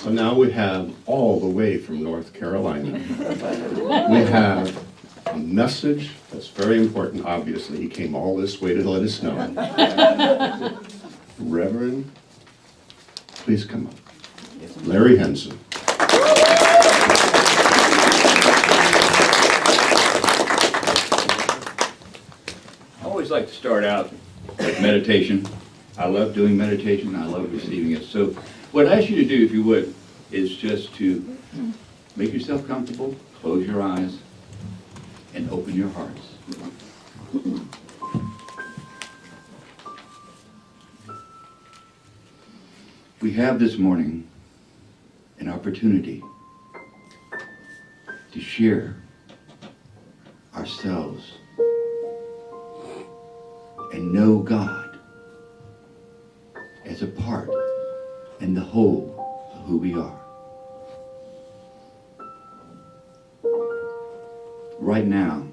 So now we have all the way from North Carolina. We have a message that's very important, obviously. He came all this way to let us know. Reverend, please come up. Larry Henson. I always like to start out with meditation. I love doing meditation. I love receiving it. So what I ask you to do, if you would, is just to make yourself comfortable, close your eyes, and open your hearts. We have this morning an opportunity to share ourselves and know God as a part and the whole of who we are. Right now,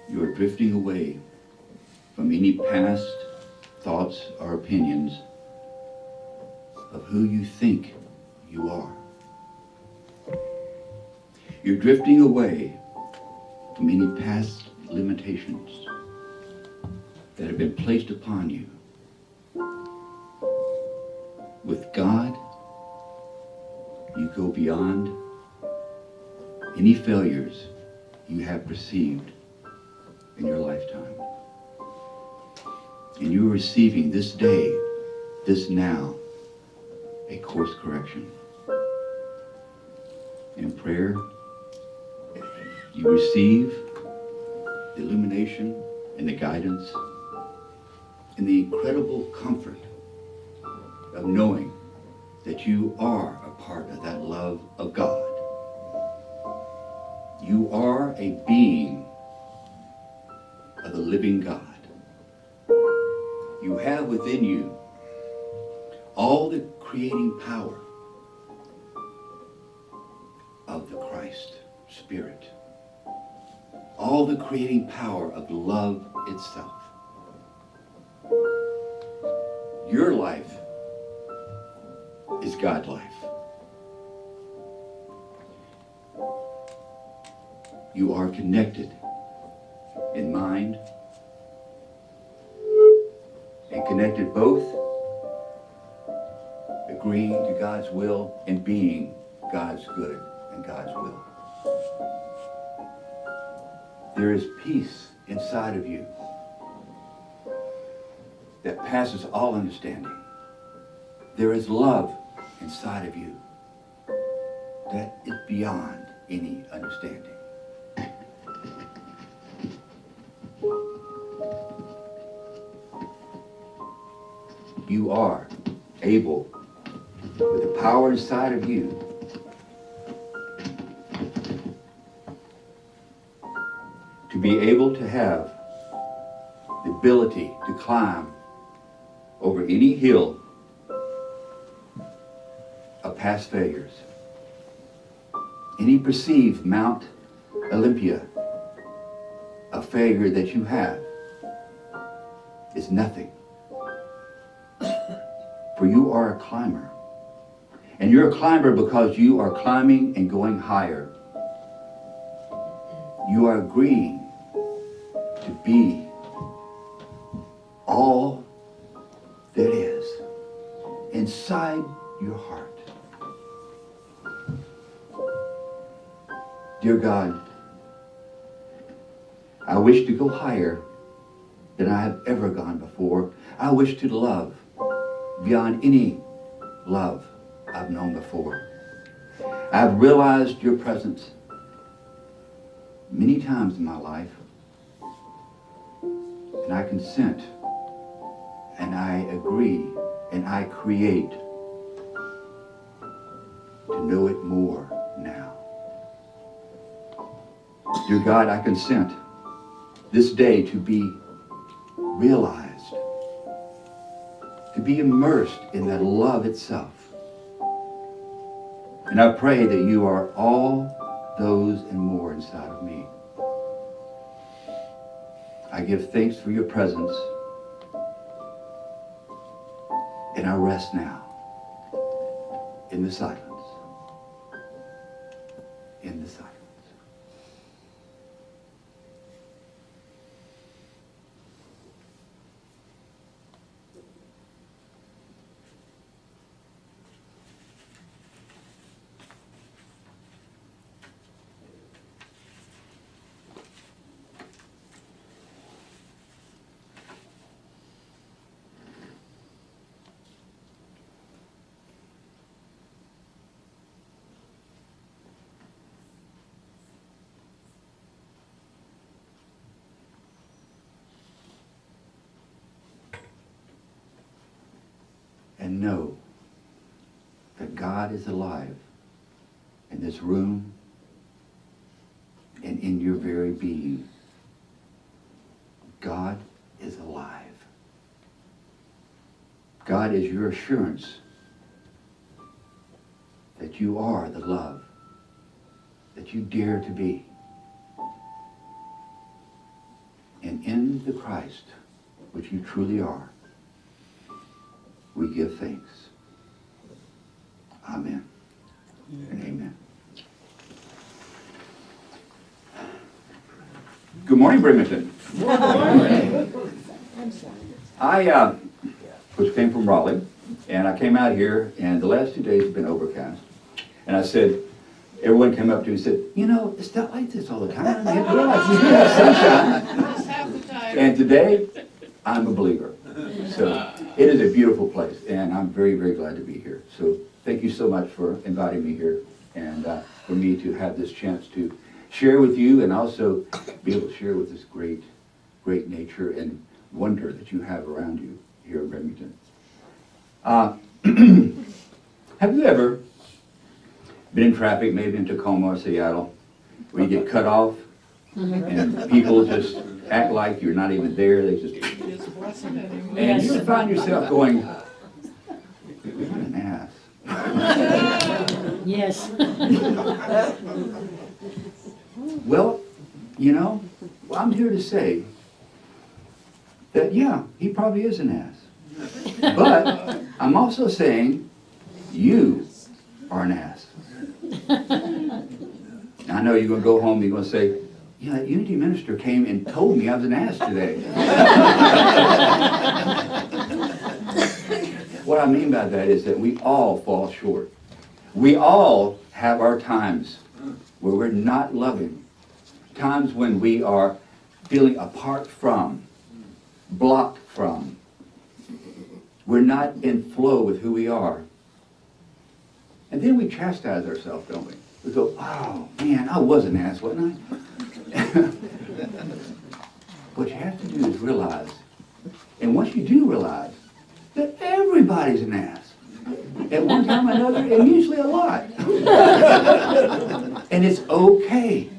you are drifting away from any past thoughts or opinions of who you think you are. You're drifting away from any past limitations that have been placed upon you. With God, you go beyond any failures you have perceived in your lifetime. And you are receiving this day, this now, a course correction. In prayer, you receive the illumination and the guidance and the incredible comfort of knowing that you are a part of that love of God. You are a being of the living God. You have within you all the creating power of the Christ Spirit. All the creating power of love itself. Your life is God's life. You are connected in mind and connected both, agreeing to God's will and being God's good and God's will. There is peace inside of you that passes all understanding. There is love inside of you that is beyond any understanding. You are able, with the power inside of you, to be able to have the ability to climb over any hill of past failures. Any perceived Mount Olympia, a failure that you have, is nothing. For you are a climber. And you're a climber because you are climbing and going higher. You are agreeing to be all that is inside your heart. Dear God, I wish to go higher than I have ever gone before. I wish to love beyond any love I've known before. I've realized your presence many times in my life, and I consent, and I agree, and I create to know it more now. Dear God, I consent this day to be realized, to be immersed in that love itself. And I pray that you are all those and more inside of me. I give thanks for your presence, and I rest now in the silence. In the silence. And know that God is alive in this room and in your very being. God is alive. God is your assurance that you are the love that you dare to be. And in the Christ, which you truly are, we give thanks. Amen. And amen. Good morning, Bremerton. Good morning. I came from Raleigh, and I came out here, and the last 2 days have been overcast. And I said, everyone came up to me and said, you know, it's not like this all the time. You have to realize we do have sunshine. And today, I'm a believer. So it is a beautiful place, and I'm very, very glad to be here. So thank you so much for inviting me here, and for me to have this chance to share with you, and also be able to share with this great, great nature and wonder that you have around you here in Bremerton. Have you ever been in traffic, maybe in Tacoma or Seattle, where you get cut off, and people just act like you're not even there? They just, and you find yourself going, "What an ass." Yes. Well, you know, I'm here to say that, yeah, he probably is an ass. But I'm also saying you are an ass. I know you're going to go home and you're going to say, yeah, that Unity minister came and told me I was an ass today. What I mean by that is that we all fall short. We all have our times where we're not loving. Times when we are feeling apart from, blocked from. We're not in flow with who we are. And then we chastise ourselves, don't we? We go, oh, man, I was an ass, wasn't I? What you have to do is realize, and once you do realize, that everybody's an ass. At one time or another, and usually a lot. And it's okay.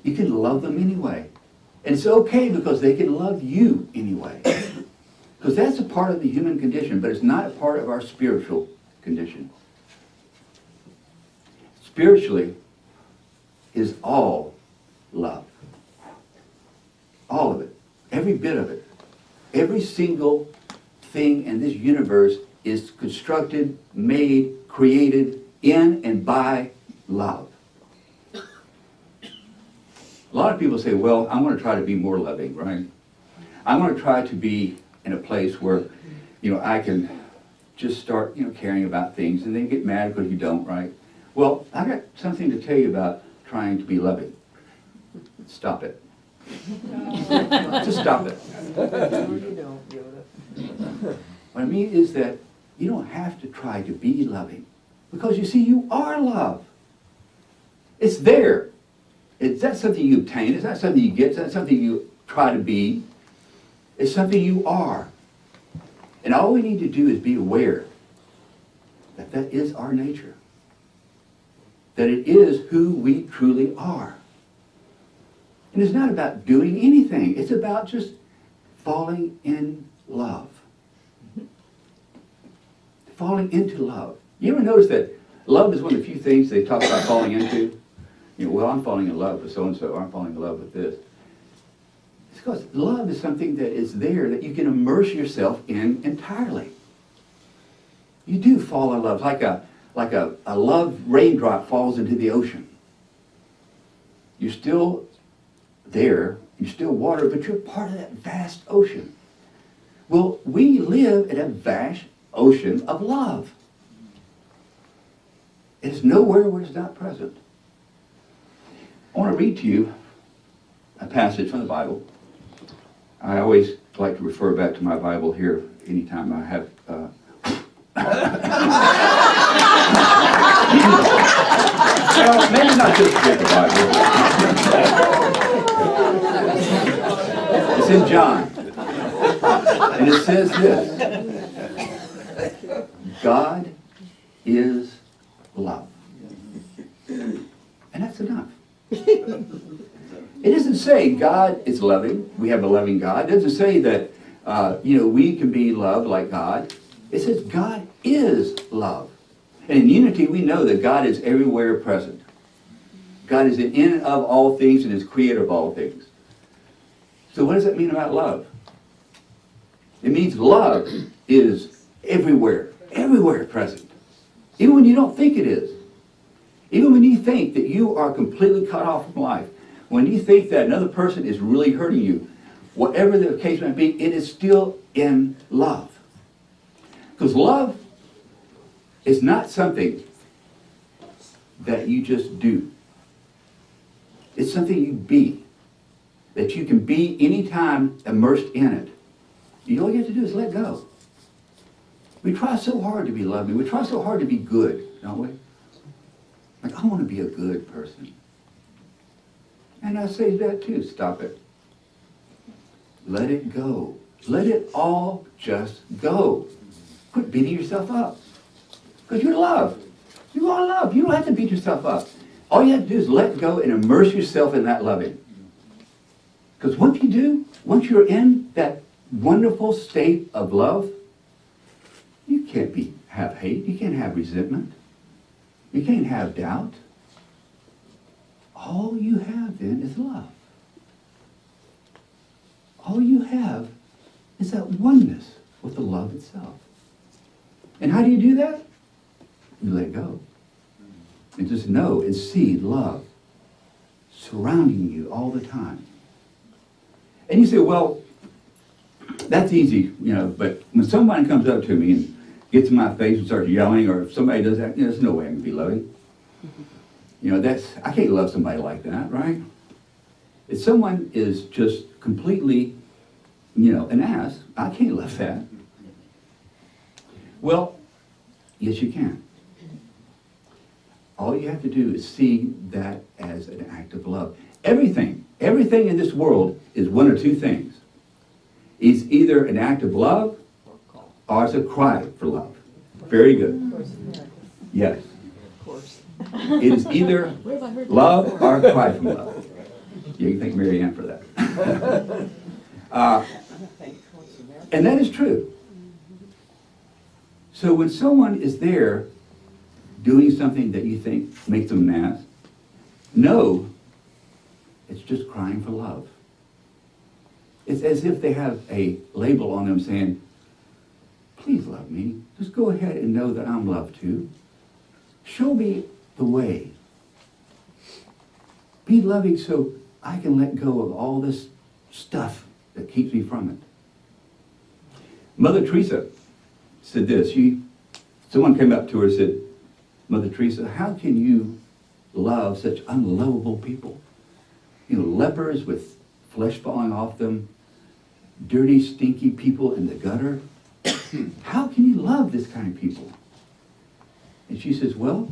You can love them anyway. And it's okay because they can love you anyway. Because that's a part of the human condition, but it's not a part of our spiritual condition. Spiritually is all love. All of it. Every bit of it. Every single thing in this universe is constructed, made, created in and by love. A lot of people say, well, I want to try to be more loving, right? I want to try to be in a place where, I can just start, caring about things, and then get mad because you don't, right? Well, I got something to tell you about trying to be loving. Stop it. Just stop it. What I mean is that you don't have to try to be loving. Because you see, you are love. It's there. It's not something you obtain. It's not something you get. It's not something you try to be. It's something you are. And all we need to do is be aware that that is our nature. That it is who we truly are. And it's not about doing anything. It's about just falling in love. Falling into love. You ever notice that love is one of the few things they talk about falling into? Well, I'm falling in love with so-and-so. I'm falling in love with this. It's because love is something that is there that you can immerse yourself in entirely. You do fall in love. Like a like a love raindrop falls into the ocean. You're still there, you're still water, but you're part of that vast ocean. Well, we live in a vast ocean of love. It is nowhere where it's not present. I want to read to you a passage from the Bible. I always like to refer back to my Bible here anytime I have well, maybe not just read the Bible. It's in John. And it says this: God is love. And that's enough. It doesn't say God is loving. We have a loving God. It doesn't say that we can be loved like God. It says God is love. And in unity, we know that God is everywhere present. God is in and of all things and is creator of all things. So what does that mean about love? It means love is everywhere present. Even when you don't think it is. Even when you think that you are completely cut off from life. When you think that another person is really hurting you, whatever the case might be, it is still in love. Because love is not something that you just do. It's something you be. That you can be anytime immersed in it. All you have to do is let go. We try so hard to be loving. We try so hard to be good, don't we? Like, I want to be a good person. And I say that too. Stop it. Let it go. Let it all just go. Quit beating yourself up. Because you're love. You are love. You don't have to beat yourself up. All you have to do is let go and immerse yourself in that loving. Because once you do, once you're in that wonderful state of love, you can't have hate. You can't have resentment. You can't have doubt. All you have then is love. All you have is that oneness with the love itself. And how do you do that? You let go. And just know and see love surrounding you all the time. And you say, well, that's easy, but when someone comes up to me and gets in my face and starts yelling, or if somebody does that, there's no way I can be loving. I can't love somebody like that, right? If someone is just completely, an ass, I can't love that. Well, yes, you can. All you have to do is see that as an act of love. Everything in this world is one or two things. It's either an act of love or it's a cry for love. Very good. Yes. It is either love or a cry from love. You can thank Mary Ann for that. And that is true. So when someone is there doing something that you think makes them an ass, no, it's just crying for love. It's as if they have a label on them saying, please love me. Just go ahead and know that I'm loved too. Show me the way. Be loving so I can let go of all this stuff that keeps me from it. Mother Teresa said this. Someone came up to her and said, Mother Teresa, how can you love such unlovable people? Lepers with flesh falling off them, dirty, stinky people in the gutter. How can you love this kind of people? And she says, well,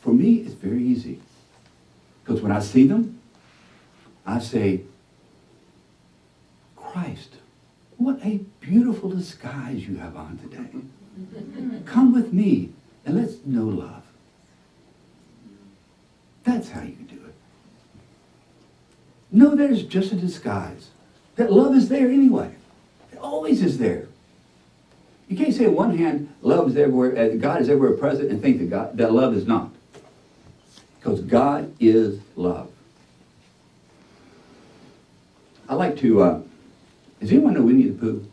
for me, it's very easy. Because when I see them, I say, Christ, what a beautiful disguise you have on today. Come with me and let's know love. That's how you do it. No, there's just a disguise. That love is there anyway. It always is there. You can't say on one hand, love is everywhere, God is everywhere present, and think that love is not. Because God is love. I like to, does anyone know Winnie the Pooh?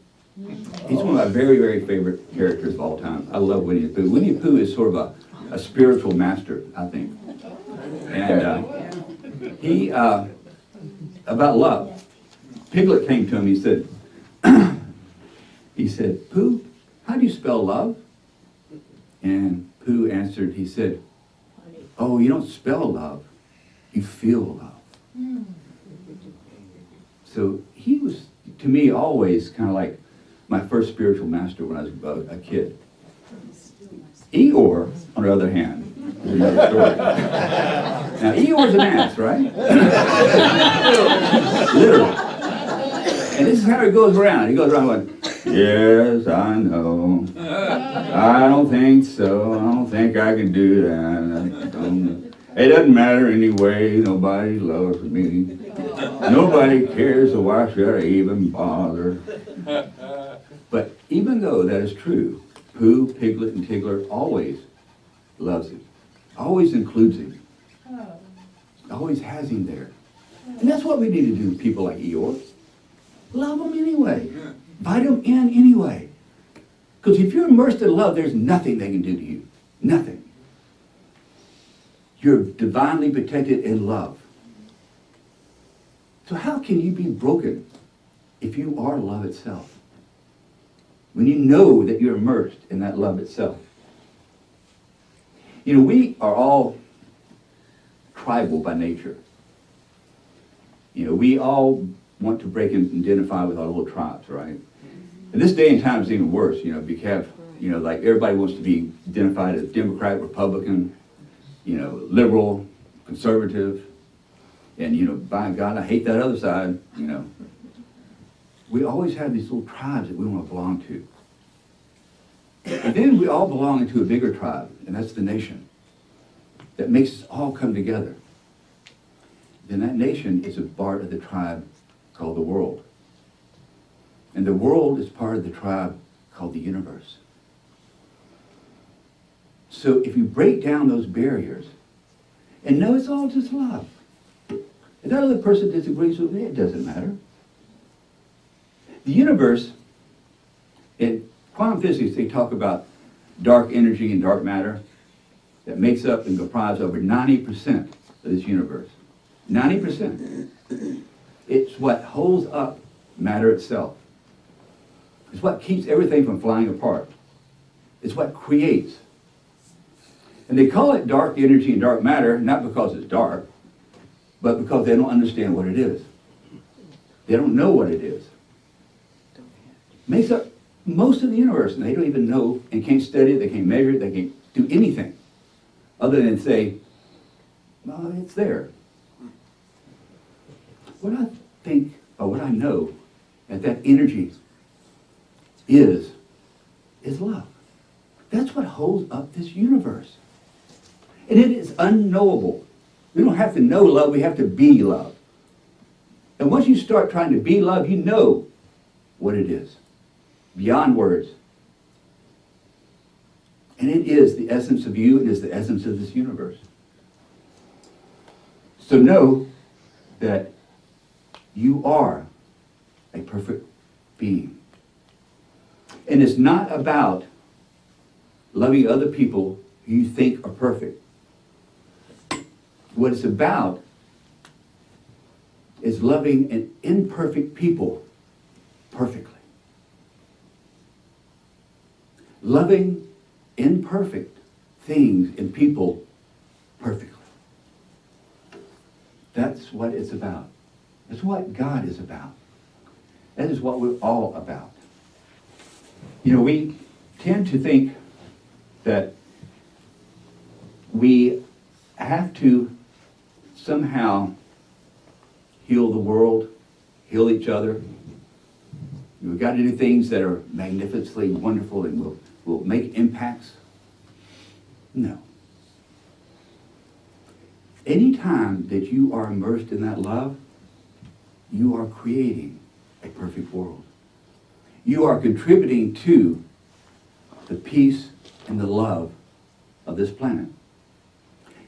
He's one of my very, very favorite characters of all time. I love Winnie the Pooh. Winnie the Pooh is sort of a spiritual master, I think. And he, about love, Piglet came to him, he said, Pooh, how do you spell love? And Pooh answered, he said, oh, you don't spell love, you feel love. So he was, to me, always kind of like my first spiritual master when I was a kid. Eeyore, on the other hand, is another story. Now, Eeyore's an ass, right? Literally. And this is how he goes around. He goes around going, yes, I know. I don't think so. I don't think I can do that. It doesn't matter anyway. Nobody loves me. Nobody cares, so why should I even bother? But even though that is true, Pooh, Piglet, and Tigger always loves him. Always includes him. Always has him there. And that's what we need to do with people like Eeyore. Love them anyway. Invite them in anyway. Because if you're immersed in love, there's nothing they can do to you. Nothing. You're divinely protected in love. So how can you be broken if you are love itself? When you know that you're immersed in that love itself. You know, we are all tribal by nature. You know, we all want to break and identify with our little tribes, right? And this day and time is even worse, you know, because, you know, like everybody wants to be identified as Democrat, Republican, you know, liberal, conservative, and, you know, by God, I hate that other side, you know. We always have these little tribes that we want to belong to. And then we all belong into a bigger tribe, and that's the nation, that makes us all come together. Then that nation is a part of the tribe called the world. And the world is part of the tribe called the universe. So if you break down those barriers, and know it's all just love. If that other person disagrees with me, it doesn't matter. The universe, in quantum physics, they talk about dark energy and dark matter that makes up and comprises over 90% of this universe. 90%. It's what holds up matter itself. It's what keeps everything from flying apart. It's what creates. And they call it dark energy and dark matter, not because it's dark, but because they don't understand what it is. They don't know what it is. Makes up most of the universe, and they don't even know and can't study it, they can't measure it, they can't do anything other than say, well, it's there. What I think, or what I know, that energy is love. That's what holds up this universe. And it is unknowable. We don't have to know love, we have to be love. And once you start trying to be love, you know what it is. Beyond words. And it is the essence of you, it is the essence of this universe. So know that you are a perfect being. And it's not about loving other people who you think are perfect. What it's about is loving an imperfect people perfectly. Loving imperfect things and people perfectly. That's what it's about. That's what God is about. That is what we're all about. You know, we tend to think that we have to somehow heal the world, heal each other. We've got to do things that are magnificently wonderful and will make impacts. No. Anytime that you are immersed in that love, you are creating a perfect world. You are contributing to the peace and the love of this planet.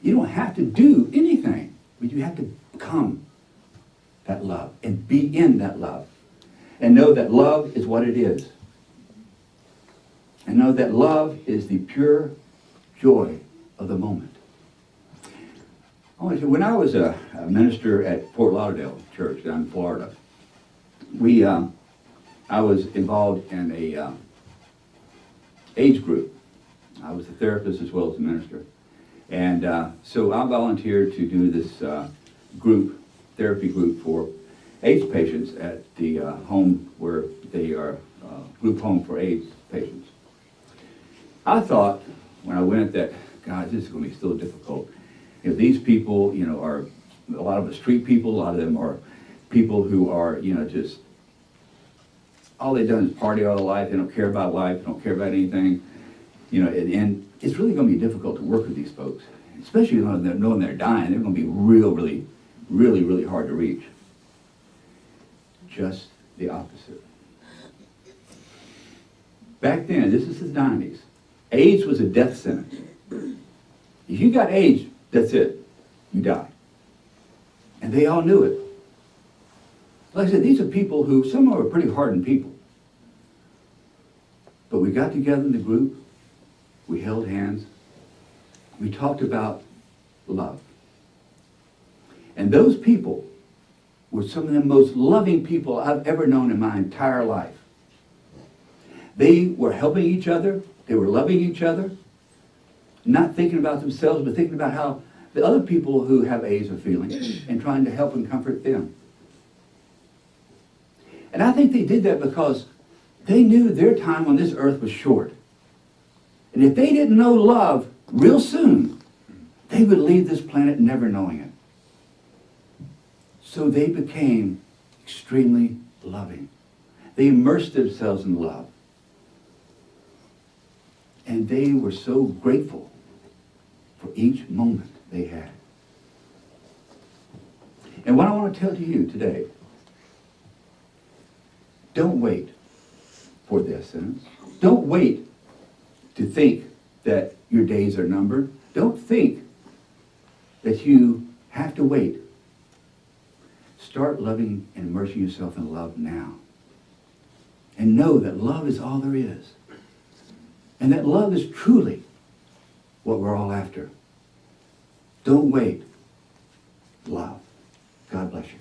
You don't have to do anything, but you have to become that love and be in that love. And know that love is what it is. And know that love is the pure joy of the moment. I want to say, when I was a minister at Fort Lauderdale Church down in Florida, I was involved in a AIDS group. I was a therapist as well as a minister. And so I volunteered to do this therapy group for AIDS patients at the home where they are group home for AIDS patients. I thought when I went that, God, this is going to be so difficult. You know, these people, you know, are a lot of the street people. A lot of them are people who are, you know, just all they've done is party all their life. They don't care about life. They don't care about anything. You know, and it's really going to be difficult to work with these folks, especially knowing they're dying. They're going to be really hard to reach. Just the opposite. Back then, this is the 90s, AIDS was a death sentence. If you got AIDS, that's it. You die. And they all knew it. Like I said, these are people who, some of them are pretty hardened people. But we got together in the group, we held hands, we talked about love. And those people were some of the most loving people I've ever known in my entire life. They were helping each other, they were loving each other, not thinking about themselves, but thinking about how the other people who have AIDS are feeling and trying to help and comfort them. And I think they did that because they knew their time on this earth was short. And if they didn't know love real soon, they would leave this planet never knowing it. So they became extremely loving. They immersed themselves in love. And they were so grateful for each moment they had. And what I want to tell to you today, don't wait for this sentence. Don't wait to think that your days are numbered. Don't think that you have to wait. Start loving and immersing yourself in love now. And know that love is all there is. And that love is truly what we're all after. Don't wait. Love. God bless you.